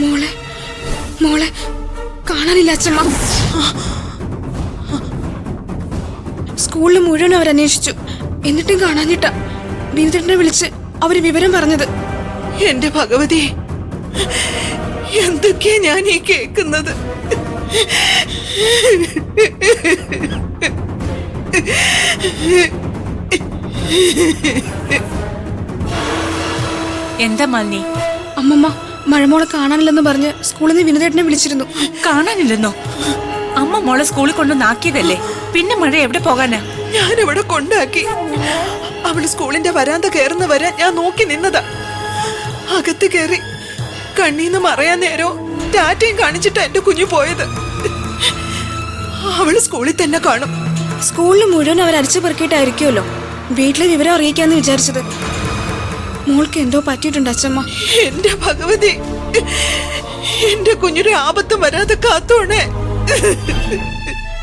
മോളെ മോളെ കാണാനില്ല അച്ഛമ്മ. സ്കൂളിൽ മുഴുവൻ അവരന്വേഷിച്ചു, എന്നിട്ടും കാണാനിട്ട. ബിന്ദുട്ടനെ വിളിച്ച് അവര് വിവരം പറഞ്ഞത്. എന്റെ ഭഗവതി, എന്തൊക്കെയാ ഞാൻ ഈ കേൾക്കുന്നത്? എന്താ മാലിനി? അമ്മമ്മ മഴമോളെ കാണാനില്ലെന്ന് പറഞ്ഞ് സ്കൂളിൽ നിന്ന് വിനുദേട്ടനെ വിളിച്ചിരുന്നു. കാണാനില്ലെന്നോ? അമ്മ മോളെ സ്കൂളിൽ കൊണ്ടുവന്നാക്കിയതല്ലേ, പിന്നെ മഴ എവിടെ പോകാനാ? ഞാനിവിടെ കൊണ്ടാക്കി. അവള് സ്കൂളിന്റെ വരാന്ത കയറുന്ന വരെ ഞാൻ നോക്കി നിന്നതാ. അകത്ത് കയറി കണ്ണീന്ന് മറയാൻ നേരോ ടാറ്റയും കാണിച്ചിട്ടാ എന്റെ കുഞ്ഞു പോയത്. അവള് സ്കൂളിൽ തന്നെ കാണും. സ്കൂളിൽ മുഴുവൻ അവർ അരിച്ചു പെറുക്കിയിട്ടായിരിക്കുമല്ലോ വീട്ടിലെ വിവരം അറിയിക്കാന്ന് വിചാരിച്ചത്. മോൾക്ക് എന്തോ പറ്റിയിട്ടുണ്ട് അച്ഛമ്മ. എന്റെ ഭഗവതി, എന്റെ കുഞ്ഞിന് ആപത്തും വരാതെ കാത്തോണേ.